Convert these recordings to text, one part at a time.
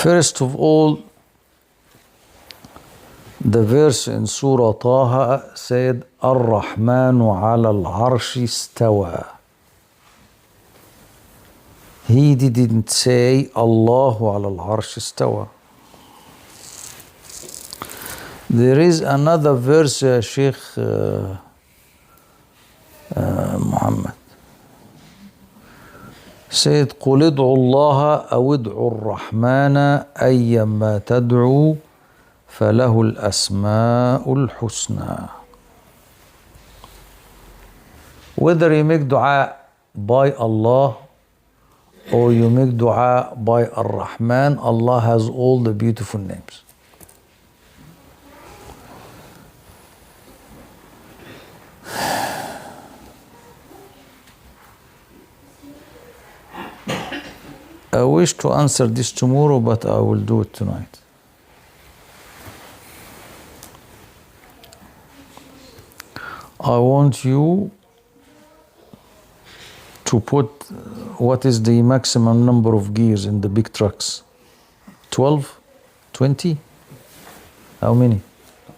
First of all, the verse in Surah Taha said, Ar-Rahmanu Alal Arshistawa. He didn't say Allahu Alal Arshistawa. There is another verse, Sheikh Muhammad said, قُلِ ادْعُوا اللَّهَ أَوِ ادْعُوا الرَّحْمَنَ أَيَّمَّا تَدْعُوا فَلَهُ الْأَسْمَاءُ الْحُسْنَى. Whether you make dua by Allah or you make dua by Ar-Rahman, Allah has all the beautiful names. I wish to answer this tomorrow, but I will do it tonight. I want you to put what is the maximum number of gears in the big trucks? 12? 20? How many?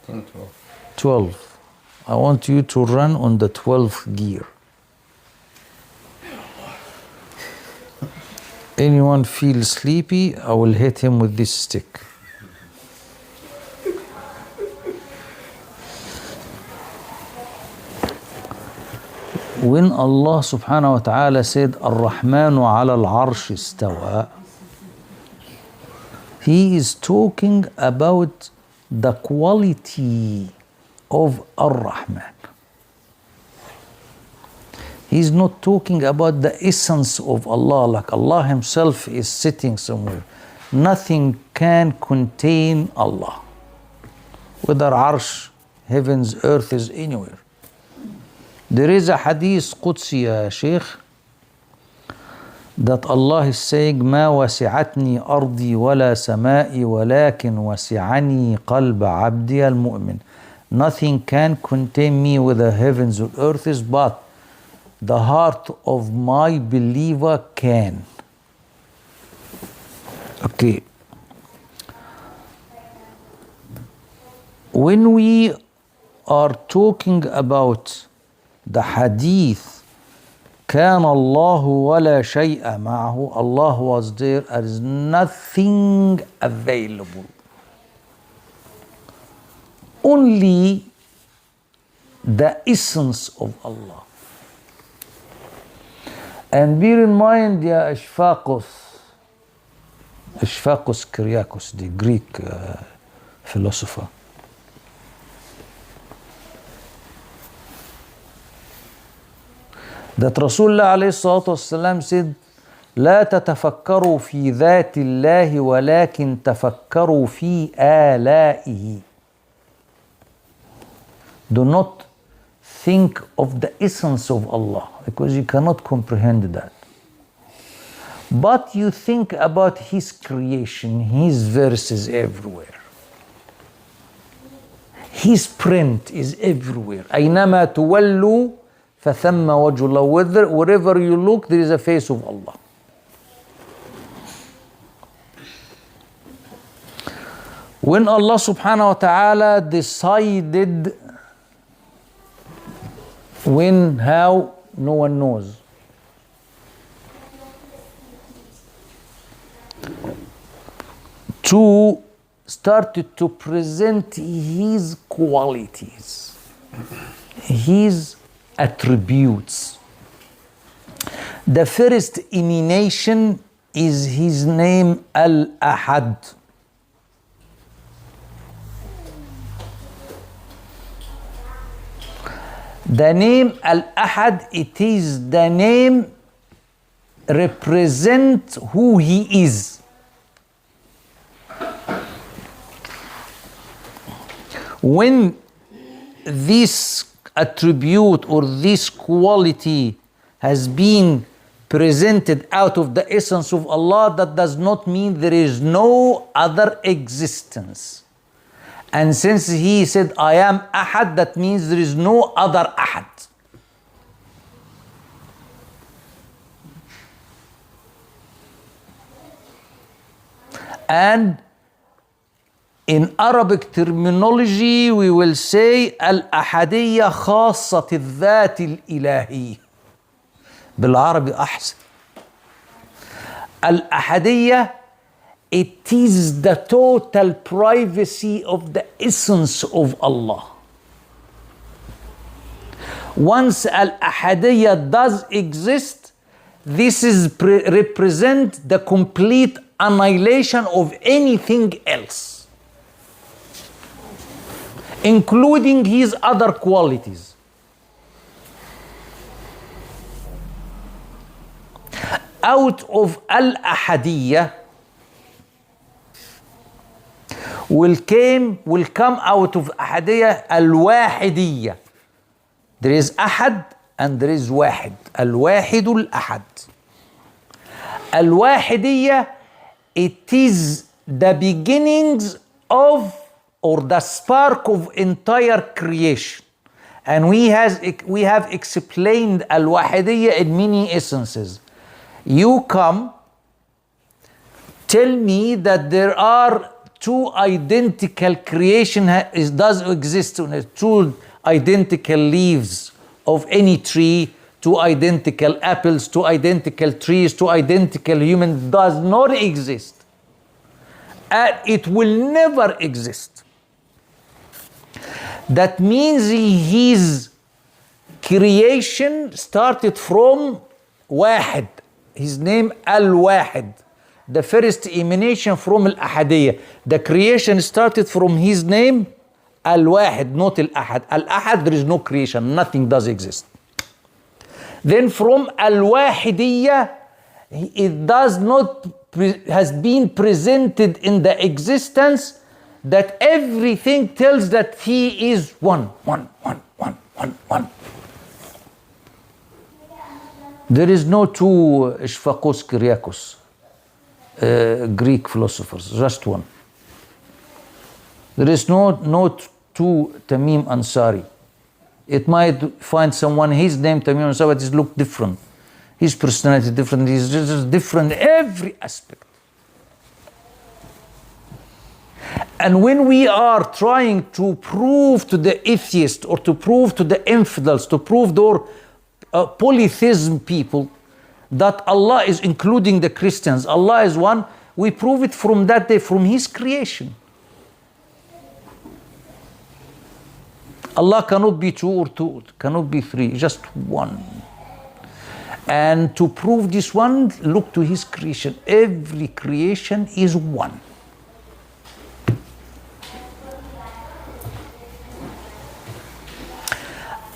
12. 12. I want you to run on the 12th gear. Anyone feels sleepy, I will hit him with this stick. When Allah subhanahu wa ta'ala said, Ar-Rahmanu Alal Arshistawa, He is talking about the quality of Ar-Rahman. He's not talking about the essence of Allah, like Allah Himself is sitting somewhere. Nothing can contain Allah. Whether Arsh, heavens, earth is anywhere. There is a hadith Qudsi, Sheikh, that Allah is saying, ما وسعتني أرضي ولا سمائي ولكن وسعني قلب عبدي المؤمن. Nothing can contain me with the heavens or earths, but the heart of my believer can. Okay. When we are talking about the hadith, كان الله ولا شيء معه, Allah was there, there is nothing available. Only the essence of Allah. And bear in mind, ya Ishfaqus Kyriakos, the Greek philosopher, that Rasulullah alayhi salatu wasalam said, لا تتفكروا في ذات الله ولكن تفكروا في آلائه. Do not think of the essence of Allah, because you cannot comprehend that. But you think about His creation, His verses everywhere. His print is everywhere. أينما تولوا فثم وجه الله. Wherever you look, there is a face of Allah. When Allah subhanahu wa ta'ala decided, when, how, no one knows. To started to present His qualities, His attributes. The first emanation is His name Al-Ahad. The name Al-Ahad, it is the name represent who He is. When this attribute or this quality has been presented out of the essence of Allah, that does not mean there is no other existence. And since He said, I am Ahad, that means there is no other Ahad. And in Arabic terminology, we will say الأحدية خاصة الذات الإلهية. بالعربي أحسن. الأحدية, it is the total privacy of the essence of Allah. Once Al-Ahadiyya does exist, this is represent the complete annihilation of anything else, including his other qualities. Out of Al-Ahadiyya will come out of Ahadiyya Al-Wahidiyya. There is Ahad and there is Wahid. Al-Wahidul Ahad. Al-Wahidiyya, it is the beginnings of, or the spark of entire creation. And we have explained Al-Wahidiyya in many essences. You come, tell me that there are two identical creation does exist, two identical leaves of any tree, two identical apples, two identical trees, two identical humans does not exist. And it will never exist. That means his creation started from Wahid. His name Al-Wahid. The first emanation from Al-Ahadiyya. The creation started from his name Al-Wahid, not Al-Ahad. Al-Ahad, there is no creation, nothing does exist. Then from Al-Wahidiyya, it does not, has been presented in the existence that everything tells that he is one. There is no two Ishfaqos Kyriakos, Greek philosophers, just one. There is no two Tamim Ansari. It might find someone, his name Tamim Ansari, but it look different. His personality different, he's just different in every aspect. And when we are trying to prove to the atheist or to prove to the infidels, to prove their polytheism people that Allah is, including the Christians, Allah is one, we prove it from that day, from his creation. Allah cannot be two or two, cannot be three, just one. And to prove this one, look to his creation. Every creation is one.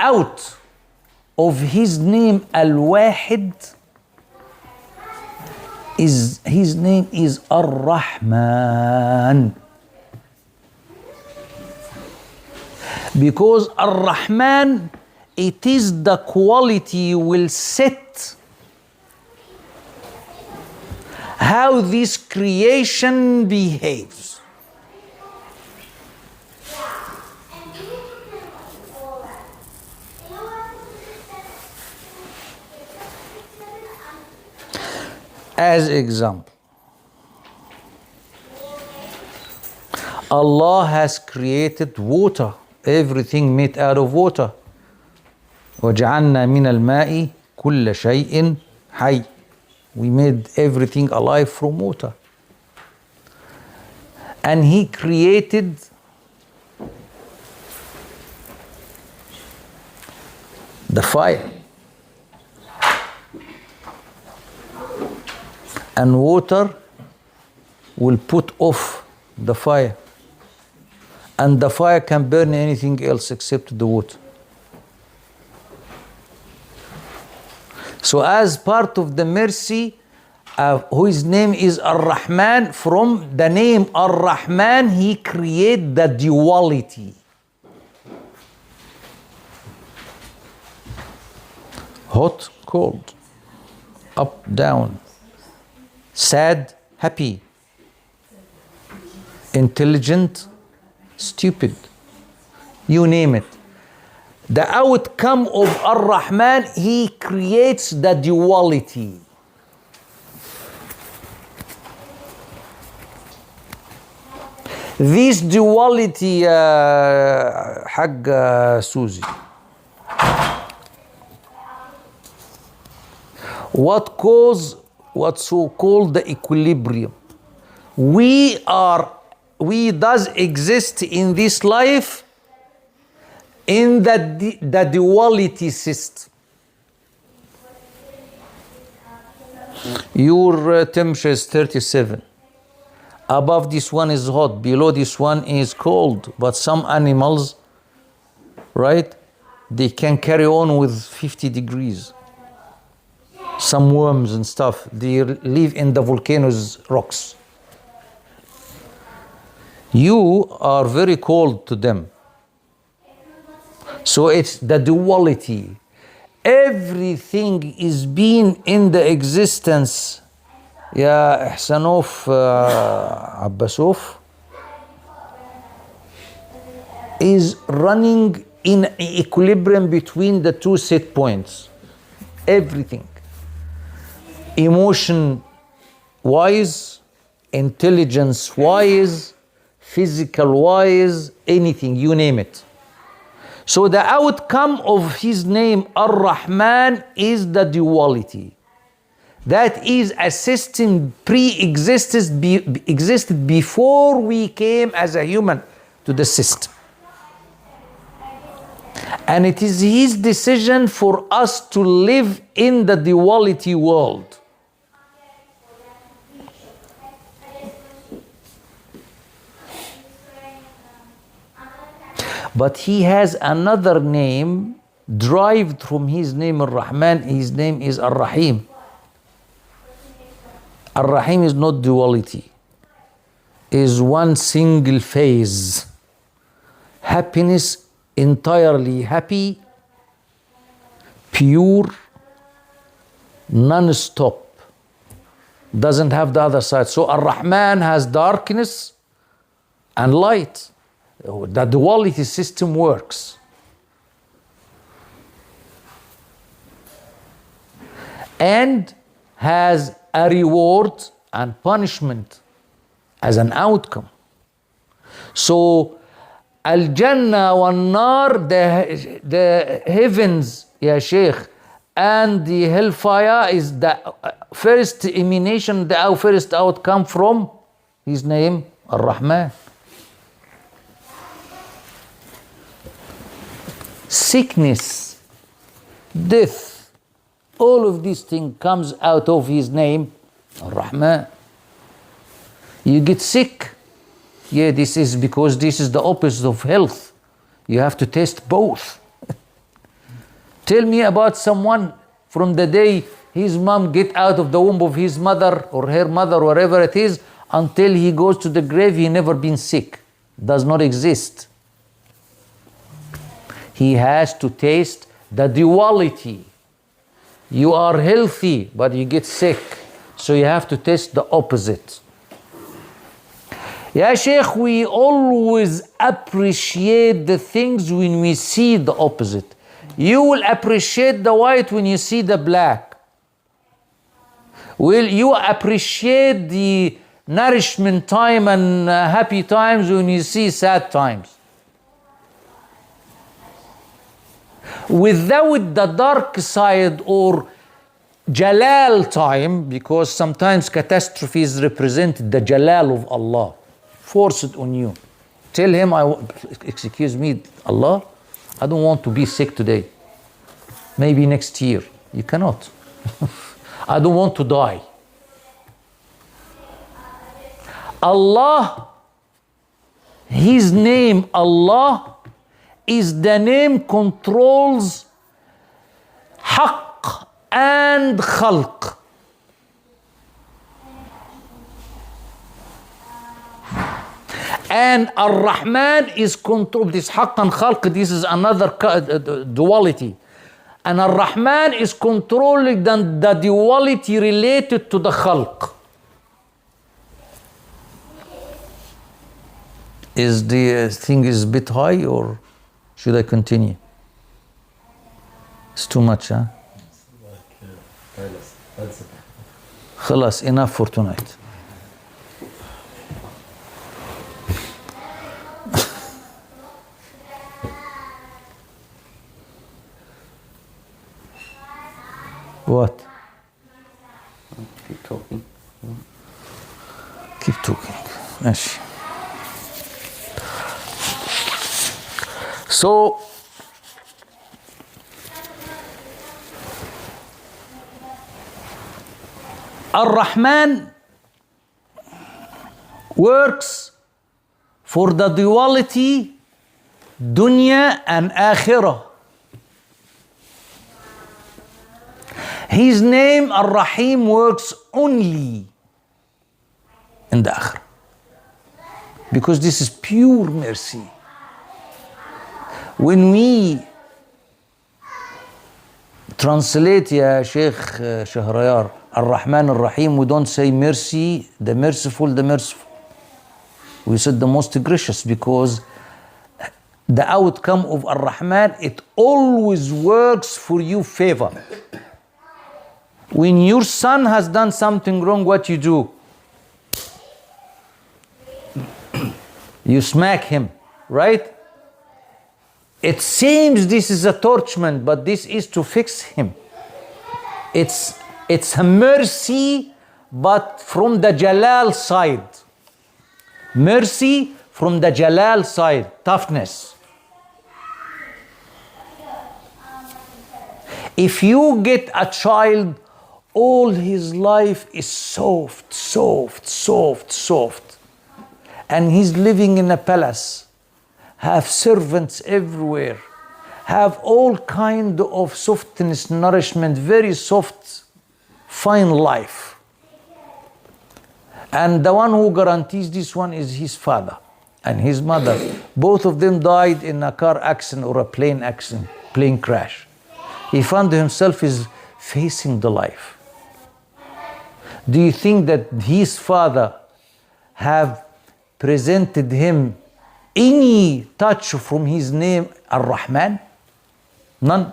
Out of his name Al-Wahid, his name is Ar-Rahman. Because Ar-Rahman, it is the quality you will set how this creation behaves. As example, Allah has created water, everything made out of water. وَجَعَلْنَا مِنَ الْمَاءِ كُلَّ شَيْءٍ حَيٍّ. We made everything alive from water. And He created the fire. And water will put off the fire. And the fire can burn anything else except the water. So as part of the mercy, whose name is Ar-Rahman, from the name Ar-Rahman, He created the duality. Hot, cold, up, down, sad, happy, intelligent, stupid, you name it. The outcome of Ar-Rahman, He creates the duality. This duality, حق Susie, what cause what so called the equilibrium? We does exist in this life in the duality system. Your temperature is 37. Above this one is hot, below this one is cold. But some animals, right, they can carry on with 50 degrees. Some worms and stuff, they live in the volcanoes' rocks. You are very cold to them. So it's the duality. Everything is being in the existence. Ya Ihsanov Abbasov is running in equilibrium between the two set points. Everything. Emotion wise, intelligence wise, physical wise, anything, you name it. So the outcome of his name Ar-Rahman is the duality. That is a system existed before we came as a human to the system. And it is his decision for us to live in the duality world. But he has another name derived from his name Ar-Rahman. His name is Ar-Rahim. Ar-Rahim is not duality. Is one single phase. Happiness, entirely happy, pure, non-stop. Doesn't have the other side. So Ar-Rahman has darkness and light. The duality system works. And has a reward and punishment as an outcome. So Al-Jannah wal-Nar, the heavens, Ya Sheikh, and the hellfire is the first emanation, the first outcome from his name, Ar-Rahman. Sickness, death, all of these things comes out of his name, Ar-Rahman. You get sick, yeah, this is because this is the opposite of health. You have to test both. Tell me about someone from the day his mom get out of the womb of his mother or her mother, wherever it is, until he goes to the grave, he never been sick. Does not exist. He has to taste the duality. You are healthy, but you get sick. So you have to taste the opposite. Ya Sheikh, we always appreciate the things when we see the opposite. You will appreciate the white when you see the black. Will you appreciate the nourishment time and happy times when you see sad times? Without the dark side or Jalal time, because sometimes catastrophes represent the Jalal of Allah. Force it on you. Tell him, excuse me, Allah, I don't want to be sick today. Maybe next year. You cannot. I don't want to die. Allah, his name Allah, is the name controls haqq and khalq. And Ar-Rahman is control. This haqq and khalq, this is another duality. And Ar-Rahman is controlling the duality related to the khalq. Is the thing is a bit high, or should I continue? It's too much, huh? خلاص, enough for tonight. What? Keep talking. Keep talking. ماشي. So Ar-Rahman works for the duality dunya and akhirah. His name Ar-Rahim works only in the akhirah, because this is pure mercy. When we translate, ya Sheikh Shahrayar, Ar-Rahman Ar-Rahim, we don't say mercy, the merciful, the merciful. We said the most gracious, because the outcome of Ar-Rahman, it always works for you favor. When your son has done something wrong, what you do? You smack him, right? It seems this is a torment, but this is to fix him. It's a mercy, but from the Jalal side. Mercy from the Jalal side, toughness. If you get a child, all his life is soft, soft, soft, soft, and he's living in a palace, have servants everywhere, have all kind of softness, nourishment, very soft, fine life. And the one who guarantees this one is his father and his mother. Both of them died in a car accident or a plane accident, plane crash. He found himself is facing the life. Do you think that his father have presented him any touch from his name Ar-Rahman? None.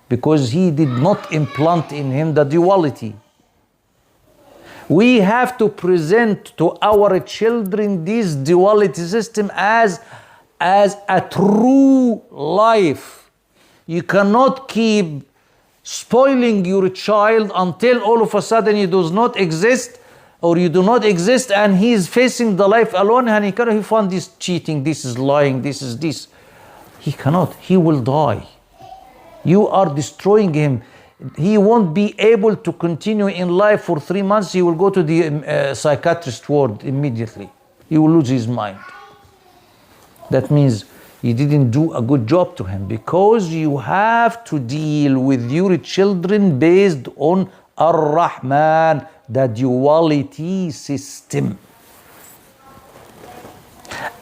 Because he did not implant in him the duality. We have to present to our children this duality system as a true life. You cannot keep spoiling your child until all of a sudden he does not exist, or you do not exist, and he is facing the life alone, and he found this cheating, this is lying, this is this. He cannot. He will die. You are destroying him. He won't be able to continue in life for 3 months. He will go to the psychiatrist ward immediately. He will lose his mind. That means you didn't do a good job to him, because you have to deal with your children based on Ar-Rahman, the duality system.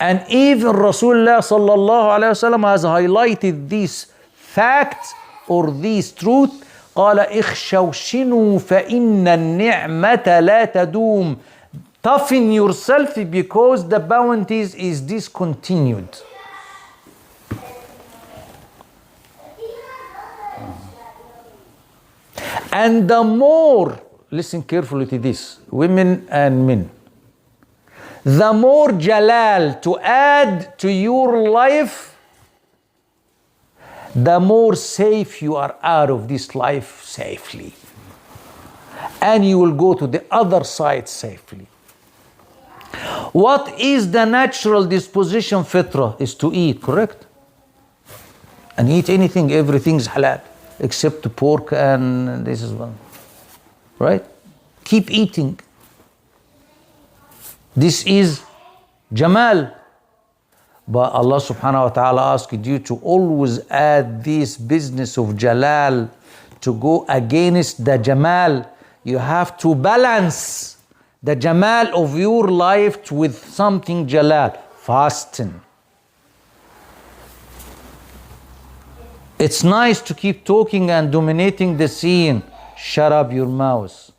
And even Rasulullah sallallahu alayhi wasallam has highlighted this fact or this truth. قال اخشوشنوا فإن النعمة لا تدوم. Toughen yourself, because the bounties is discontinued. And the more, listen carefully to this, women and men, the more jalal to add to your life, the more safe you are out of this life safely. And you will go to the other side safely. What is the natural disposition, fitra? Is to eat, correct? And eat anything, everything's halal, except the pork, and this is one. Right? Keep eating. This is Jamal. But Allah subhanahu wa ta'ala asked you to always add this business of Jalal to go against the Jamal. You have to balance the Jamal of your life with something Jalal. Fasting. It's nice to keep talking and dominating the scene. Shut up your mouth.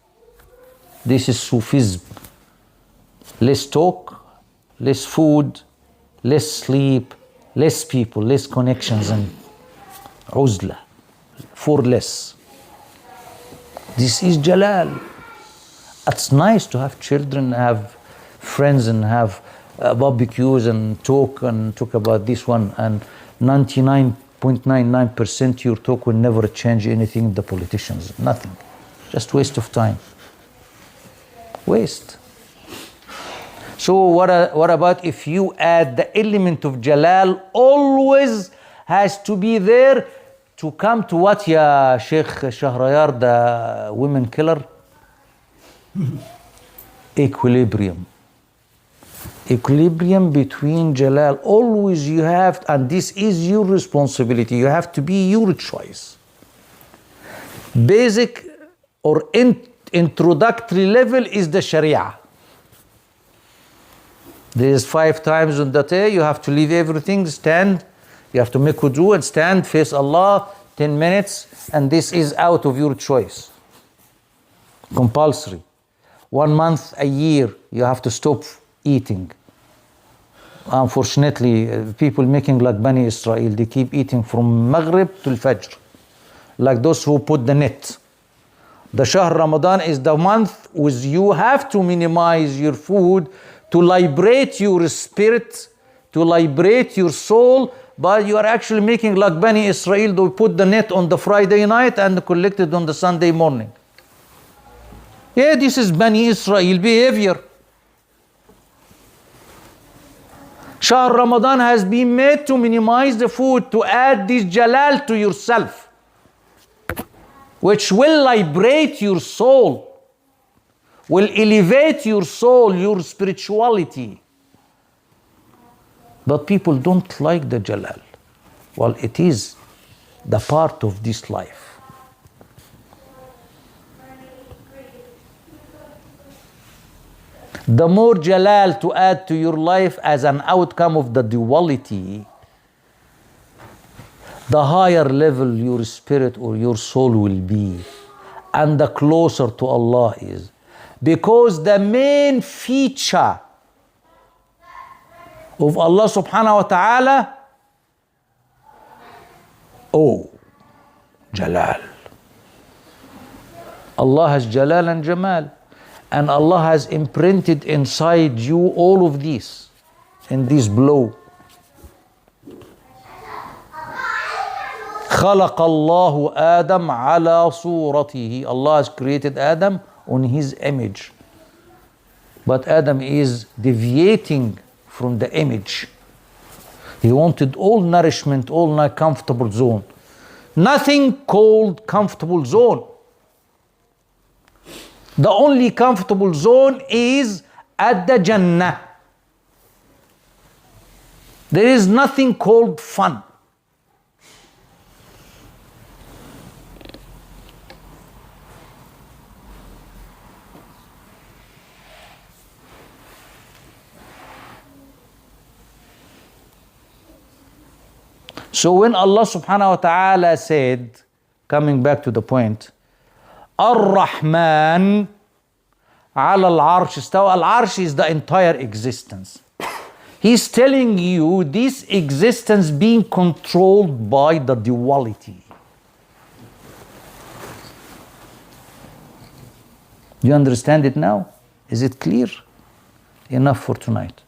This is Sufism. Less talk, less food, less sleep, less people, less connections, and uzla, for less. This is Jalal. It's nice to have children, have friends, and have barbecues and talk about this one, and 99 0.99% your talk will never change anything in the politicians. Nothing. Just waste of time. Waste. So what about if you add the element of Jalal always has to be there to come to what, ya Sheikh Shahrayar, the women killer? Equilibrium. Equilibrium between Jalal. Always you have, and this is your responsibility, you have to be your choice. Basic or introductory level is the Sharia. There is 5 times on the day, you have to leave everything, stand, you have to make wudu and stand, face Allah, 10 minutes, and this is out of your choice. Compulsory. 1 month, a year, you have to stop eating. Unfortunately, people making like Bani Israel, they keep eating from Maghrib to Fajr, like those who put the net. The Shahr Ramadan is the month with you have to minimize your food to liberate your spirit, to liberate your soul, but you are actually making like Bani Israel, they put the net on the Friday night and collect it on the Sunday morning. Yeah, this is Bani Israel behavior. Shahr Ramadan has been made to minimize the food, to add this Jalal to yourself, which will liberate your soul, will elevate your soul, your spirituality. But people don't like the Jalal. Well, it is the part of this life. The more Jalal to add to your life as an outcome of the duality, the higher level your spirit or your soul will be, and the closer to Allah is. Because the main feature of Allah subhanahu wa ta'ala, Jalal. Allah has Jalal and Jamal. And Allah has imprinted inside you all of these in this blow. خلق الله آدم على صورته. Allah has created Adam on his image. But Adam is deviating from the image. He wanted all nourishment, all comfortable zone. Nothing called comfortable zone. The only comfortable zone is at the Jannah. There is nothing called fun. So when Allah subhanahu wa ta'ala said, coming back to the point, Ar-Rahman Alal Arshistawa. Al-Arsh is the entire existence. He's telling you this existence being controlled by the duality. You understand it now? Is it clear? Enough for tonight.